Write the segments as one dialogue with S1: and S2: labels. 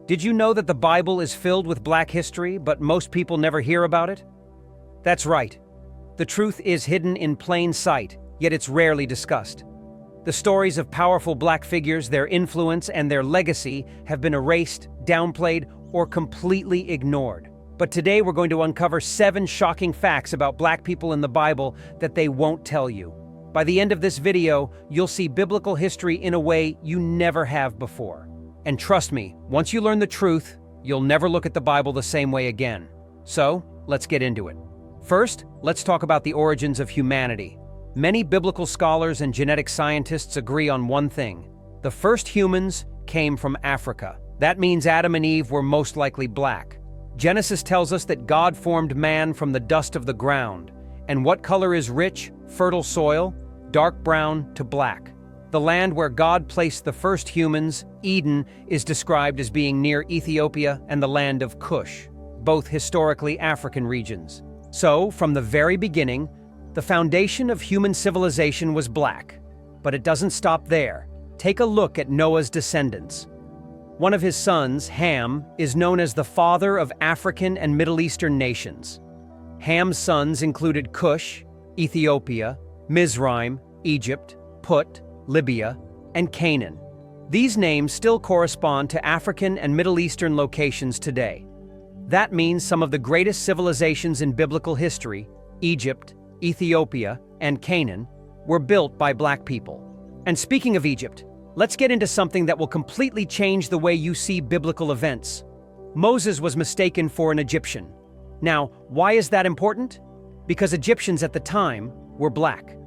S1: Did you know that the Bible is filled with black history, but most people never hear about it? That's right. The truth is hidden in plain sight, yet it's rarely discussed. The stories of powerful black figures, their influence, and their legacy have been erased, downplayed, or completely ignored. But today we're going to uncover 7 shocking facts about black people in the Bible that they won't tell you. By the end of this video, you'll see biblical history in a way you never have before. And trust me, once you learn the truth, you'll never look at the Bible the same way again. So, let's get into it. First, let's talk about the origins of humanity. Many biblical scholars and genetic scientists agree on one thing. The first humans came from Africa. That means Adam and Eve were most likely black. Genesis tells us that God formed man from the dust of the ground. And what color is rich, fertile soil? Dark brown to black. The land where God placed the first humans, Eden, is described as being near Ethiopia and the land of Cush, both historically African regions. So, from the very beginning, the foundation of human civilization was black. But it doesn't stop there. Take a look at Noah's descendants. One of his sons, Ham, is known as the father of African and Middle Eastern nations. Ham's sons included Cush, Ethiopia, Mizraim, Egypt, Put, Libya, and Canaan. These names still correspond to African and Middle Eastern locations today. That means some of the greatest civilizations in biblical history, Egypt, Ethiopia, and Canaan, were built by black people. And speaking of Egypt, let's get into something that will completely change the way you see biblical events. Moses was mistaken for an Egyptian. Now, why is that important? Because Egyptians at the time were black.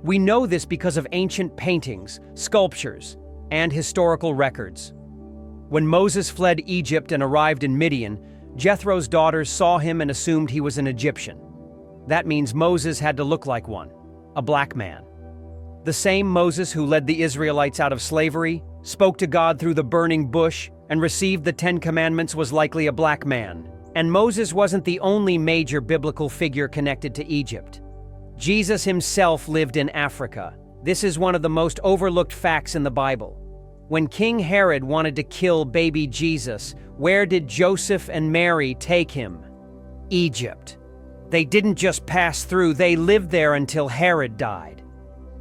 S1: We know this because of ancient paintings, sculptures, and historical records. When Moses fled Egypt and arrived in Midian, Jethro's daughters saw him and assumed he was an Egyptian. That means Moses had to look like one, a black man. The same Moses who led the Israelites out of slavery, spoke to God through the burning bush, and received the 10 Commandments was likely a black man. And Moses wasn't the only major biblical figure connected to Egypt. Jesus himself lived in Africa. This is one of the most overlooked facts in the Bible. When King Herod wanted to kill baby Jesus, where did Joseph and Mary take him? Egypt. They didn't just pass through, they lived there until Herod died.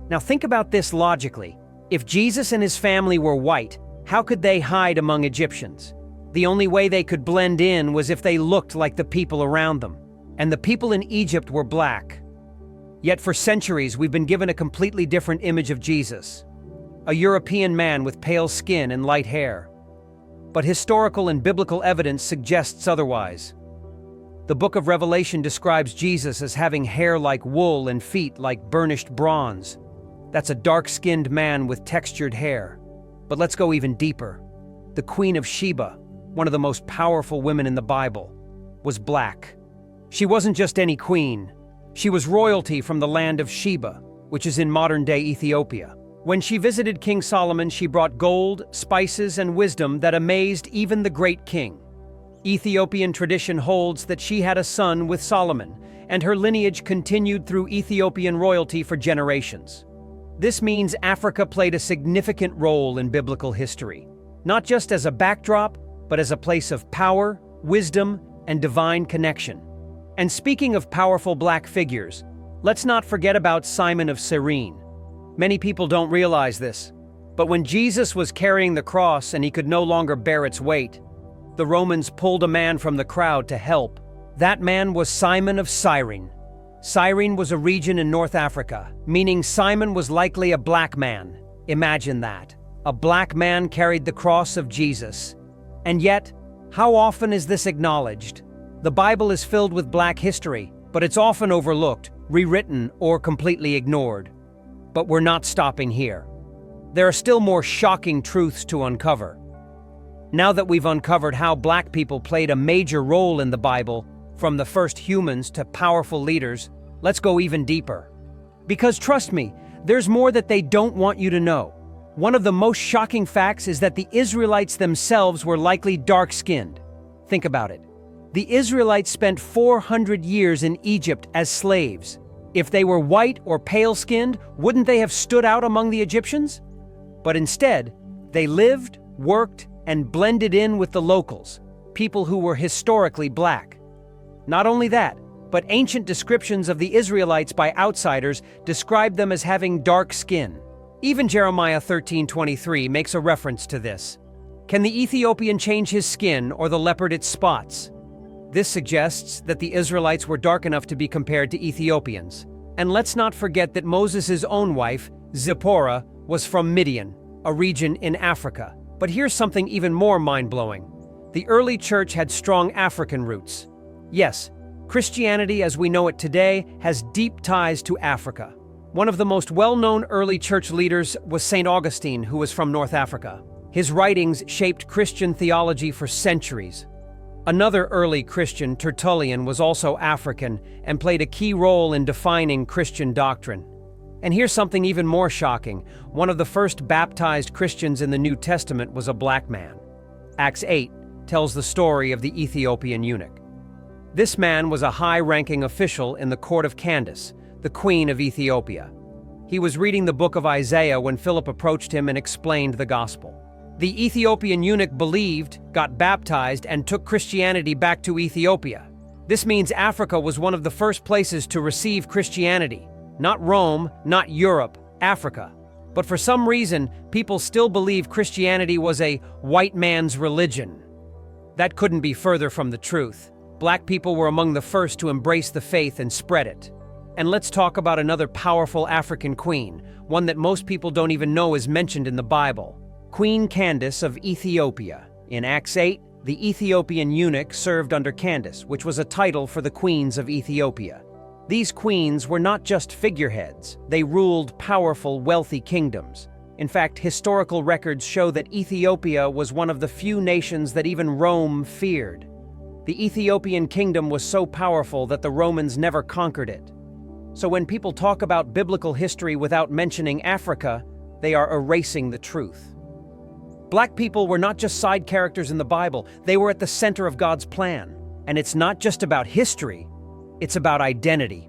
S1: Now think about this logically. If Jesus and his family were white, how could they hide among Egyptians? The only way they could blend in was if they looked like the people around them. And the people in Egypt were black. Yet for centuries, we've been given a completely different image of Jesus. A European man with pale skin and light hair. But historical and biblical evidence suggests otherwise. The book of Revelation describes Jesus as having hair like wool and feet like burnished bronze. That's a dark-skinned man with textured hair. But let's go even deeper. The Queen of Sheba, one of the most powerful women in the Bible, was black. She wasn't just any queen. She was royalty from the land of Sheba, which is in modern-day Ethiopia. When she visited King Solomon, she brought gold, spices, and wisdom that amazed even the great king. Ethiopian tradition holds that she had a son with Solomon, and her lineage continued through Ethiopian royalty for generations. This means Africa played a significant role in biblical history, not just as a backdrop, but as a place of power, wisdom, and divine connection. And speaking of powerful black figures, let's not forget about Simon of Cyrene. Many people don't realize this, but when Jesus was carrying the cross and he could no longer bear its weight, the Romans pulled a man from the crowd to help. That man was Simon of Cyrene. Cyrene was a region in North Africa, meaning Simon was likely a black man. Imagine that. A black man carried the cross of Jesus. And yet, how often is this acknowledged? The Bible is filled with black history, but it's often overlooked, rewritten, or completely ignored. But we're not stopping here. There are still more shocking truths to uncover. Now that we've uncovered how black people played a major role in the Bible, from the first humans to powerful leaders, let's go even deeper. Because trust me, there's more that they don't want you to know. One of the most shocking facts is that the Israelites themselves were likely dark-skinned. Think about it. The Israelites spent 400 years in Egypt as slaves. If they were white or pale-skinned, wouldn't they have stood out among the Egyptians? But instead, they lived, worked, and blended in with the locals, people who were historically black. Not only that, but ancient descriptions of the Israelites by outsiders described them as having dark skin. Even Jeremiah 13:23 makes a reference to this. Can the Ethiopian change his skin or the leopard its spots? This suggests that the Israelites were dark enough to be compared to Ethiopians. And let's not forget that Moses' own wife, Zipporah, was from Midian, a region in Africa. But here's something even more mind-blowing. The early church had strong African roots. Yes, Christianity as we know it today has deep ties to Africa. One of the most well-known early church leaders was St. Augustine, who was from North Africa. His writings shaped Christian theology for centuries. Another early Christian, Tertullian, was also African and played a key role in defining Christian doctrine. And here's something even more shocking. One of the first baptized Christians in the New Testament was a black man. Acts 8 tells the story of the Ethiopian eunuch. This man was a high-ranking official in the court of Candace, the queen of Ethiopia. He was reading the book of Isaiah when Philip approached him and explained the gospel. The Ethiopian eunuch believed, got baptized, and took Christianity back to Ethiopia. This means Africa was one of the first places to receive Christianity. Not Rome, not Europe, Africa. But for some reason, people still believe Christianity was a white man's religion. That couldn't be further from the truth. Black people were among the first to embrace the faith and spread it. And let's talk about another powerful African queen, one that most people don't even know is mentioned in the Bible. Queen Candace of Ethiopia. In Acts 8, the Ethiopian eunuch served under Candace, which was a title for the queens of Ethiopia. These queens were not just figureheads, they ruled powerful, wealthy kingdoms. In fact, historical records show that Ethiopia was one of the few nations that even Rome feared. The Ethiopian kingdom was so powerful that the Romans never conquered it. So when people talk about biblical history without mentioning Africa, they are erasing the truth. Black people were not just side characters in the Bible, they were at the center of God's plan. And it's not just about history, it's about identity.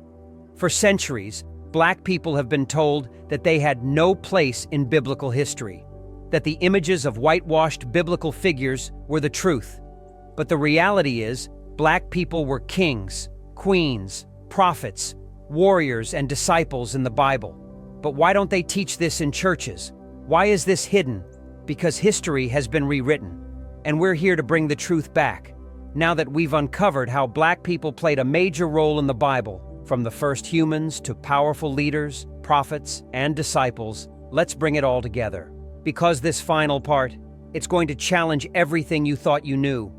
S1: For centuries, black people have been told that they had no place in biblical history, that the images of whitewashed biblical figures were the truth. But the reality is, black people were kings, queens, prophets, warriors, and disciples in the Bible. But why don't they teach this in churches? Why is this hidden? Because history has been rewritten, and we're here to bring the truth back. Now that we've uncovered how black people played a major role in the Bible, from the first humans to powerful leaders, prophets, and disciples, let's bring it all together. Because this final part, it's going to challenge everything you thought you knew.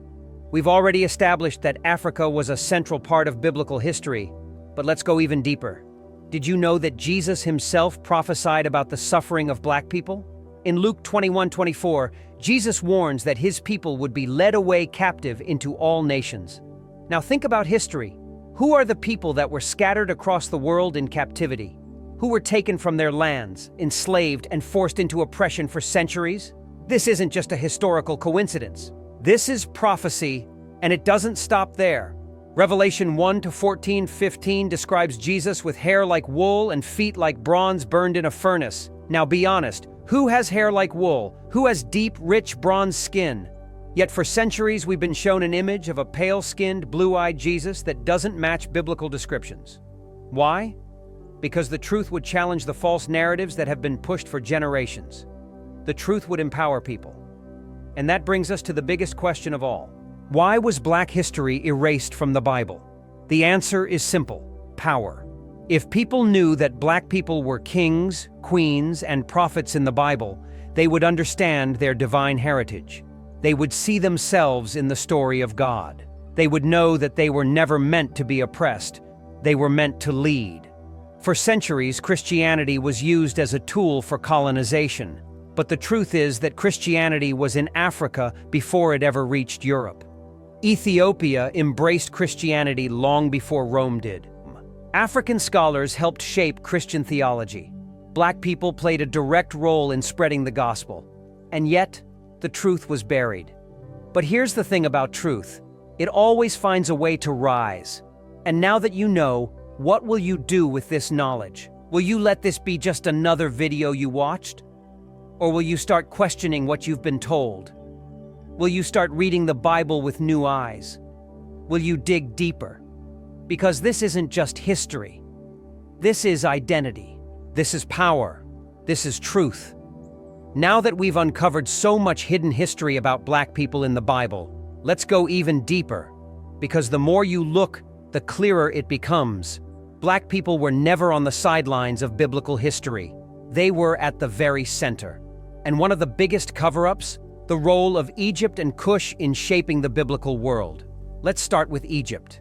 S1: We've already established that Africa was a central part of biblical history, but let's go even deeper. Did you know that Jesus himself prophesied about the suffering of black people? In Luke 21:24, Jesus warns that his people would be led away captive into all nations. Now think about history. Who are the people that were scattered across the world in captivity? Who were taken from their lands, enslaved, and forced into oppression for centuries? This isn't just a historical coincidence. This is prophecy, and it doesn't stop there. Revelation 1:14-15 describes Jesus with hair like wool and feet like bronze burned in a furnace. Now be honest, who has hair like wool? Who has deep, rich bronze skin? Yet for centuries we've been shown an image of a pale-skinned, blue-eyed Jesus that doesn't match biblical descriptions. Why? Because the truth would challenge the false narratives that have been pushed for generations. The truth would empower people. And that brings us to the biggest question of all. Why was black history erased from the Bible? The answer is simple: power. If people knew that black people were kings, queens, and prophets in the Bible, they would understand their divine heritage. They would see themselves in the story of God. They would know that they were never meant to be oppressed. They were meant to lead. For centuries, Christianity was used as a tool for colonization. But the truth is that Christianity was in Africa before it ever reached Europe. Ethiopia embraced Christianity long before Rome did. African scholars helped shape Christian theology. Black people played a direct role in spreading the gospel. And yet, the truth was buried. But here's the thing about truth. It always finds a way to rise. And now that you know, what will you do with this knowledge? Will you let this be just another video you watched? Or will you start questioning what you've been told? Will you start reading the Bible with new eyes? Will you dig deeper? Because this isn't just history. This is identity. This is power. This is truth. Now that we've uncovered so much hidden history about Black people in the Bible, let's go even deeper. Because the more you look, the clearer it becomes. Black people were never on the sidelines of biblical history. They were at the very center. And one of the biggest cover-ups, the role of Egypt and Cush in shaping the biblical world. Let's start with Egypt.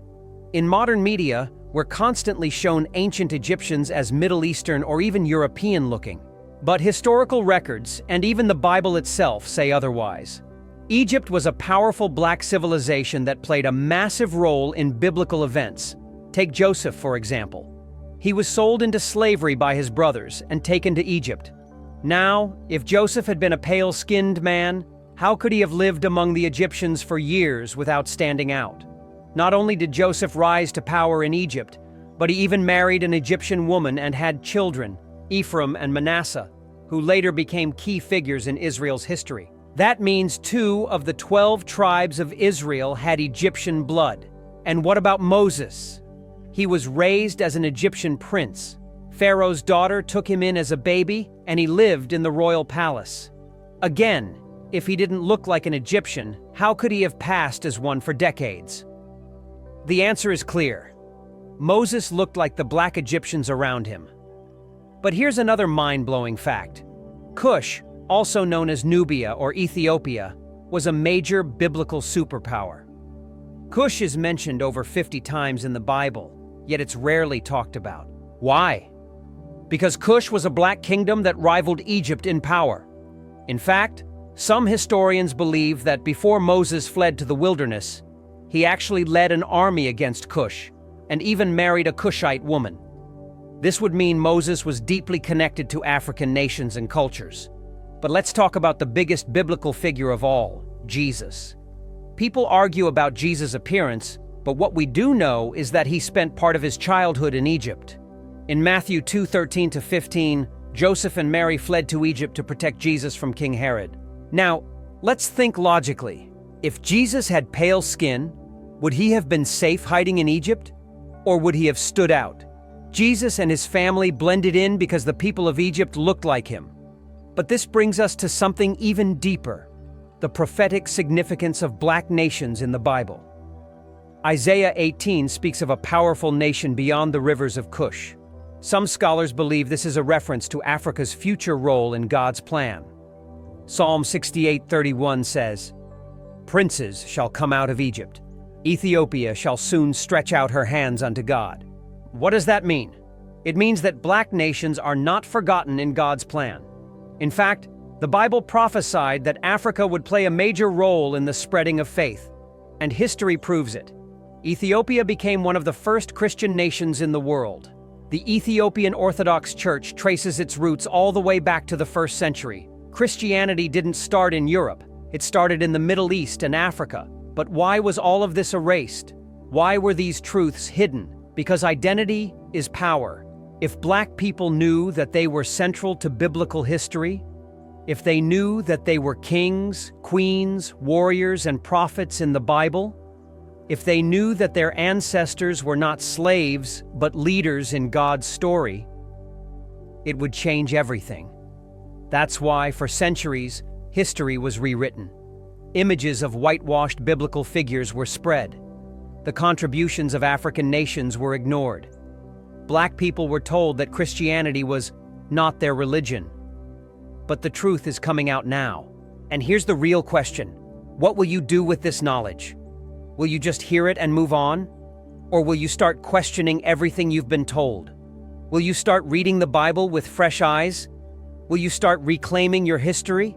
S1: In modern media, we're constantly shown ancient Egyptians as Middle Eastern or even European-looking. But historical records, and even the Bible itself, say otherwise. Egypt was a powerful Black civilization that played a massive role in biblical events. Take Joseph, for example. He was sold into slavery by his brothers and taken to Egypt. Now, if Joseph had been a pale-skinned man, how could he have lived among the Egyptians for years without standing out? Not only did Joseph rise to power in Egypt, but he even married an Egyptian woman and had children, Ephraim and Manasseh, who later became key figures in Israel's history. That means 2 of the 12 tribes of Israel had Egyptian blood. And what about Moses? He was raised as an Egyptian prince. Pharaoh's daughter took him in as a baby, and he lived in the royal palace. Again, if he didn't look like an Egyptian, how could he have passed as one for decades? The answer is clear. Moses looked like the Black Egyptians around him. But here's another mind-blowing fact. Cush, also known as Nubia or Ethiopia, was a major biblical superpower. Cush is mentioned over 50 times in the Bible, yet it's rarely talked about. Why? Because Cush was a Black kingdom that rivaled Egypt in power. In fact, some historians believe that before Moses fled to the wilderness, he actually led an army against Cush, and even married a Cushite woman. This would mean Moses was deeply connected to African nations and cultures. But let's talk about the biggest biblical figure of all, Jesus. People argue about Jesus' appearance, but what we do know is that he spent part of his childhood in Egypt. In Matthew 2:13-15, Joseph and Mary fled to Egypt to protect Jesus from King Herod. Now, let's think logically. If Jesus had pale skin, would he have been safe hiding in Egypt? Or would he have stood out? Jesus and his family blended in because the people of Egypt looked like him. But this brings us to something even deeper, the prophetic significance of Black nations in the Bible. Isaiah 18 speaks of a powerful nation beyond the rivers of Cush. Some scholars believe this is a reference to Africa's future role in God's plan. Psalm 68:31 says, "Princes shall come out of Egypt. Ethiopia shall soon stretch out her hands unto God." What does that mean? It means that Black nations are not forgotten in God's plan. In fact, the Bible prophesied that Africa would play a major role in the spreading of faith, and history proves it. Ethiopia became one of the first Christian nations in the world. The Ethiopian Orthodox Church traces its roots all the way back to the 1st century. Christianity didn't start in Europe. It started in the Middle East and Africa. But why was all of this erased? Why were these truths hidden? Because identity is power. If Black people knew that they were central to biblical history, if they knew that they were kings, queens, warriors, and prophets in the Bible, if they knew that their ancestors were not slaves but leaders in God's story, it would change everything. That's why, for centuries, history was rewritten. Images of whitewashed biblical figures were spread. The contributions of African nations were ignored. Black people were told that Christianity was not their religion. But the truth is coming out now. And here's the real question. What will you do with this knowledge? Will you just hear it and move on? Or will you start questioning everything you've been told? Will you start reading the Bible with fresh eyes? Will you start reclaiming your history?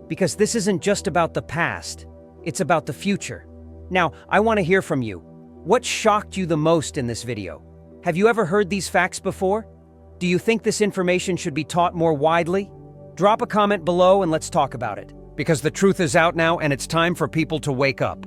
S1: Because this isn't just about the past, it's about the future. Now, I want to hear from you. What shocked you the most in this video? Have you ever heard these facts before? Do you think this information should be taught more widely? Drop a comment below and let's talk about it. Because the truth is out now and it's time for people to wake up.